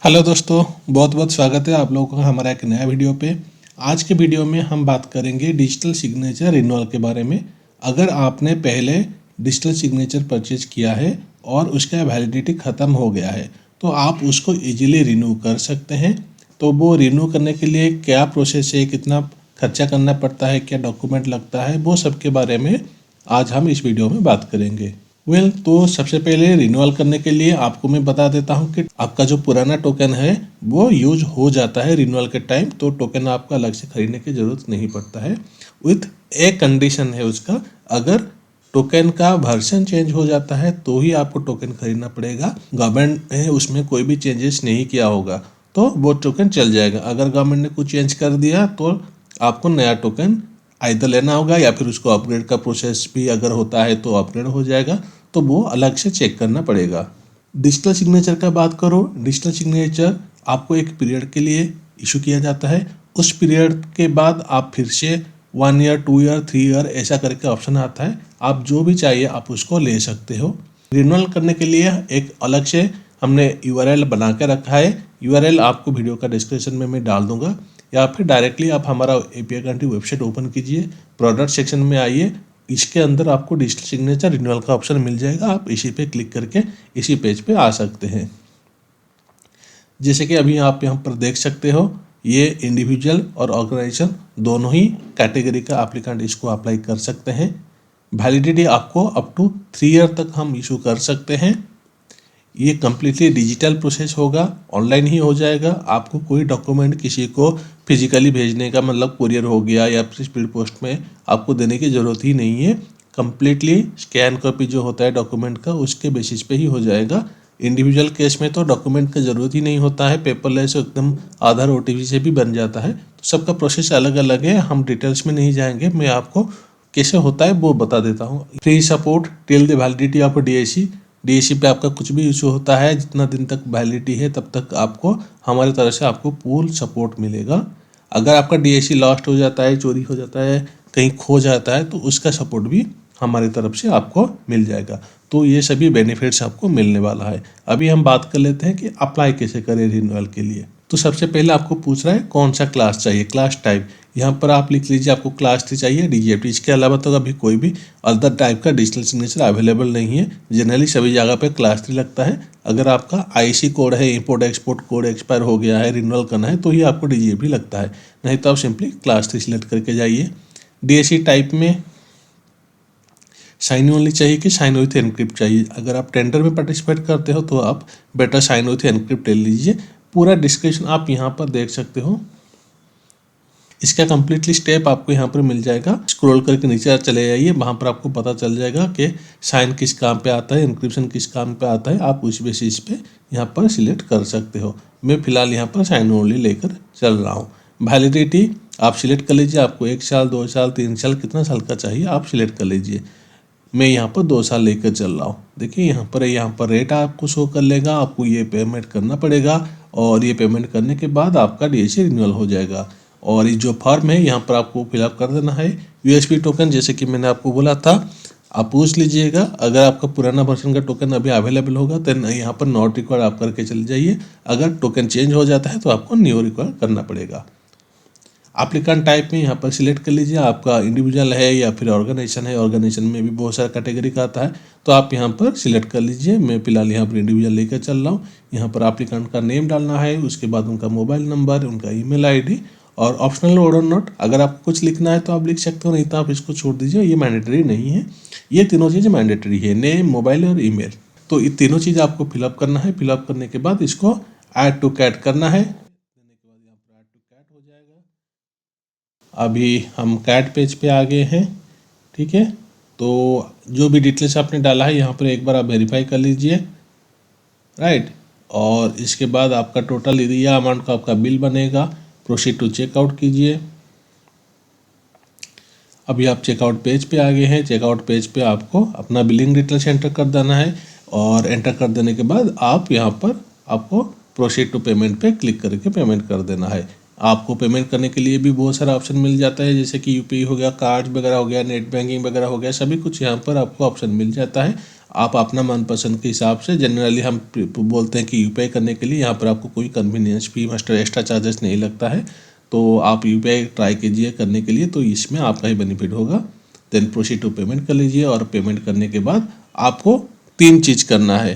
Hello दोस्तों, बहुत बहुत स्वागत है आप लोगों का हमारा एक नया वीडियो पे। आज के वीडियो में हम बात करेंगे डिजिटल सिग्नेचर रिन्यूअल के बारे में। अगर आपने पहले डिजिटल सिग्नेचर परचेज किया है और उसका वैलिडिटी ख़त्म हो गया है तो आप उसको इजीली रिन्यू कर सकते हैं। तो वो रिन्यू करने के लिए क्या प्रोसेस है, कितना खर्चा करना पड़ता है, क्या डॉक्यूमेंट लगता है, वो सब के बारे में आज हम इस वीडियो में बात करेंगे। तो सबसे पहले रिन्यूअल करने के लिए आपको मैं बता देता हूँ कि आपका जो पुराना टोकन है वो यूज हो जाता है रिन्यूअल के टाइम, तो टोकन आपका अलग से खरीदने की ज़रूरत नहीं पड़ता है। विथ एक कंडीशन है उसका, अगर टोकन का वर्जन चेंज हो जाता है तो ही आपको टोकन खरीदना पड़ेगा। गवर्नमेंट ने उसमें कोई भी चेंजेस नहीं किया होगा तो वो टोकन चल जाएगा। अगर गवर्नमेंट ने कुछ चेंज कर दिया तो आपको नया टोकन आइदर लेना होगा या फिर उसको अपग्रेड का प्रोसेस भी अगर होता है तो अपग्रेड हो जाएगा, तो वो अलग से चेक करना पड़ेगा। डिजिटल सिग्नेचर का बात करो, डिजिटल सिग्नेचर आपको एक पीरियड के लिए इशू किया जाता है। उस पीरियड के बाद आप फिर से 1 ईयर 2 ईयर 3 ईयर ऐसा करके ऑप्शन आता है, आप जो भी चाहिए आप उसको ले सकते हो। रिन्यूअल करने के लिए एक अलग से हमने URL बना के रखा है। URL आपको वीडियो का डिस्क्रिप्शन में मैं डाल दूंगा, या फिर डायरेक्टली आप हमारा API कंट्री वेबसाइट ओपन कीजिए, प्रोडक्ट सेक्शन में आइए, इसके अंदर आपको डिजिटल सिग्नेचर रिन्यूअल का ऑप्शन मिल जाएगा। आप इसी पे क्लिक करके इसी पेज पे आ सकते हैं। जैसे कि अभी आप यहाँ पर देख सकते हो, ये इंडिविजुअल और ऑर्गेनाइजेशन दोनों ही कैटेगरी का एप्लीकेंट इसको अप्लाई कर सकते हैं। वैलिडिटी आपको अप टू 3 ईयर तक हम इशू कर सकते हैं। ये कम्प्लीटली डिजिटल प्रोसेस होगा, ऑनलाइन ही हो जाएगा। आपको कोई डॉक्यूमेंट किसी को फिजिकली भेजने का, मतलब कुरियर हो गया या फिर स्पीड पोस्ट में आपको देने की ज़रूरत ही नहीं है। कम्प्लीटली स्कैन कॉपी जो होता है डॉक्यूमेंट का उसके बेसिस पे ही हो जाएगा। इंडिविजुअल केस में तो डॉक्यूमेंट का ज़रूरत ही नहीं होता है, पेपरलेस एकदम आधार OTP से भी बन जाता है। तो सबका प्रोसेस अलग अलग है, हम डिटेल्स में नहीं जाएंगे, मैं आपको कैसे होता है वो बता देता हूँ। Free support till the validity of DAC पे आपका कुछ भी इशू होता है, जितना दिन तक वैलिडिटी है तब तक आपको हमारी तरफ से आपको फुल सपोर्ट मिलेगा। अगर आपका DAC लॉस्ट हो जाता है, चोरी हो जाता है, कहीं खो जाता है तो उसका सपोर्ट भी हमारी तरफ से आपको मिल जाएगा। तो ये सभी बेनिफिट्स आपको मिलने वाला है। अभी हम बात कर लेते हैं कि अप्लाई कैसे करें रिन्यूअल के लिए। तो सबसे पहले आपको पूछ रहा है कौन सा क्लास चाहिए, क्लास टाइप। यहाँ पर आप लिख लीजिए आपको क्लास 3 चाहिए DGFT। इसके अलावा तो अभी कोई भी अदर टाइप का डिजिटल सिग्नेचर अवेलेबल नहीं है। जनरली सभी जगह पे क्लास 3 लगता है। अगर आपका IC कोड है, इंपोर्ट एक्सपोर्ट कोड एक्सपायर हो गया है, रिन्यूअल करना है, तो ही आपको DGFT लगता है, नहीं तो आप सिंपली क्लास 3 सिलेक्ट करके जाइए। DAC टाइप में साइन ओनली चाहिए कि साइन विथ एनक्रिप्ट चाहिए। अगर आप टेंडर में पार्टिसिपेट करते हो तो आप बेटर साइन विथ एनक्रिप्ट ले लीजिए। पूरा डिस्क्रिप्शन आप यहाँ पर देख सकते हो, इसका कम्प्लीटली स्टेप आपको यहाँ पर मिल जाएगा। स्क्रॉल करके नीचे चले जाइए, वहाँ पर आपको पता चल जाएगा कि साइन किस काम पे आता है, एनक्रिप्शन किस काम पे आता है। आप उस बेसिस पे यहाँ पर सिलेक्ट कर सकते हो। मैं फिलहाल यहाँ पर साइन ओनली लेकर चल रहा हूँ। वैलिडिटी आप सिलेक्ट कर लीजिए, आपको 1 साल 2 साल 3 साल कितना साल का चाहिए आप सिलेक्ट कर लीजिए। मैं यहाँ पर 2 साल लेकर चल रहा हूँ। देखिए यहाँ पर रेट आपको शो कर लेगा, आपको ये पेमेंट करना पड़ेगा और ये पेमेंट करने के बाद आपका DAC रिन्यूअल हो जाएगा। और ये जो फॉर्म है यहाँ पर आपको फिलअप कर देना है। USB टोकन जैसे कि मैंने आपको बोला था, आप पूछ लीजिएगा। अगर आपका पुराना वर्जन का टोकन अभी अवेलेबल होगा तो यहाँ पर नॉट रिक्वायर्ड आप करके चले जाइए। अगर टोकन चेंज हो जाता है तो आपको न्यू रिक्वायर करना पड़ेगा। एप्लीकेंट टाइप में यहाँ पर सिलेक्ट कर लीजिए, आपका इंडिविजुअल है या फिर ऑर्गेनाइजेशन है। ऑर्गेनाइजेशन में भी बहुत सारा कैटेगरी का आता है, तो आप यहाँ पर सिलेक्ट कर लीजिए। मैं फिलहाल यहाँ पर इंडिविजुअल लेकर चल रहा हूँ। यहाँ पर एप्लीकेंट का नेम डालना है, उसके बाद उनका मोबाइल नंबर, उनका ईमेल ID और ऑप्शनल ऑर्डर नोट। अगर आपको कुछ लिखना है तो आप लिख सकते हो, नहीं तो आप इसको छोड़ दीजिए, ये मैंडेटरी नहीं है। ये तीनों चीज़ें मैंडेटरी है, नेम, मोबाइल और ईमेल। तो ये तीनों चीज़ आपको फिलअप करना है। फिलअप करने के बाद इसको ऐड टू कैट करना है। अभी हम कैट पेज पे आ गए हैं, ठीक है। तो जो भी डिटेल्स आपने डाला है यहाँ पर एक बार आप वेरीफाई कर लीजिए, राइट। और इसके बाद आपका टोटल यह अमाउंट का आपका बिल बनेगा। प्रोसीड टू चेकआउट कीजिए। अभी आप चेकआउट पेज पे आ गए हैं। चेकआउट पेज पे आपको अपना बिलिंग डिटेल्स एंटर कर देना है और एंटर कर देने के बाद आप यहाँ पर आपको प्रोसीड टू पेमेंट पे क्लिक करके पेमेंट कर देना है। आपको पेमेंट करने के लिए भी बहुत सारा ऑप्शन मिल जाता है, जैसे कि UPI हो गया, कार्ड वगैरह हो गया, नेट बैंकिंग वगैरह हो गया, सभी कुछ यहाँ पर आपको ऑप्शन मिल जाता है। आप अपना मनपसंद के हिसाब से, जनरली हम बोलते हैं कि यूपीआई करने के लिए यहाँ पर आपको कोई कन्वीनियंस फी एक्स्ट्रा चार्जेस नहीं लगता है, तो आप यूपीआई ट्राई कीजिए करने के लिए, तो इसमें आपका ही बेनिफिट होगा। देन प्रोसीड टू पेमेंट कर लीजिए और पेमेंट करने के बाद आपको 3 चीज़ करना है।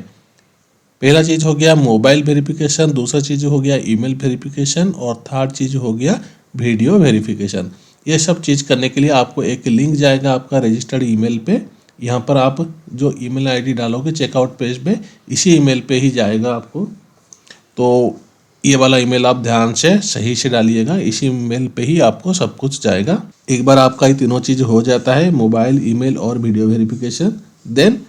पहला चीज़ हो गया मोबाइल वेरिफिकेशन, दूसरा चीज़ हो गया ईमेल वेरिफिकेशन और थर्ड चीज़ हो गया वीडियो वेरिफिकेशन। ये सब चीज़ करने के लिए आपको एक लिंक जाएगा आपका रजिस्टर्ड ईमेल पे। यहाँ पर आप जो ईमेल आईडी डालोगे चेकआउट पेज पे, इसी ईमेल पे ही जाएगा आपको। तो ये वाला ईमेल आप ध्यान से सही से डालिएगा, इसी ईमेल पे ही आपको सब कुछ जाएगा। एक बार आपका ये तीनों चीज़ हो जाता है, मोबाइल, ईमेल और video verification, then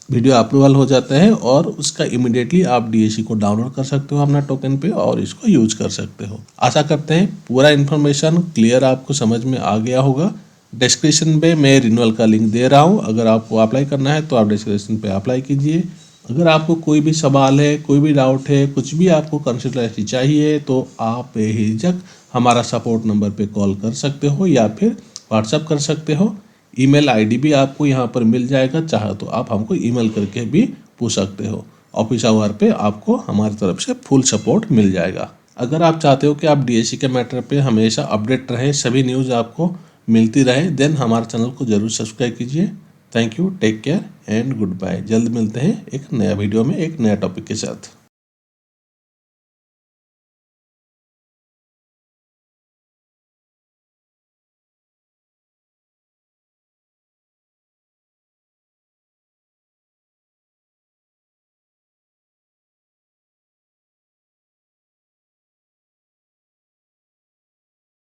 video approval हो जाता है और उसका इमीडिएटली आप डीएसी को डाउनलोड कर सकते हो अपना टोकन पे और इसको यूज कर सकते हो। आशा करते हैं पूरा इन्फॉर्मेशन क्लियर आपको समझ में आ गया होगा। डिस्क्रिप्शन पे मैं रिन्यूअल का लिंक दे रहा हूँ, अगर आपको अप्लाई करना है तो आप डिस्क्रिप्शन पे अप्लाई कीजिए। अगर आपको कोई भी सवाल है, कोई भी डाउट है, कुछ भी आपको कंसल्टेंसी चाहिए तो आप बेहिचक हमारा सपोर्ट नंबर पे कॉल कर सकते हो या फिर व्हाट्सअप कर सकते हो। ईमेल आईडी भी आपको यहाँ पर मिल जाएगा, चाहे तो आप हमको ईमेल करके भी पूछ सकते हो। ऑफिस आवर पे आपको हमारी तरफ से फुल सपोर्ट मिल जाएगा। अगर आप चाहते हो कि आप डीएससी के मैटर पे हमेशा अपडेट रहें, सभी न्यूज़ आपको मिलती रहे, देन हमारे चैनल को ज़रूर सब्सक्राइब कीजिए। Thank you, take care and goodbye. जल्द मिलते हैं एक नया वीडियो में एक नया टॉपिक के साथ।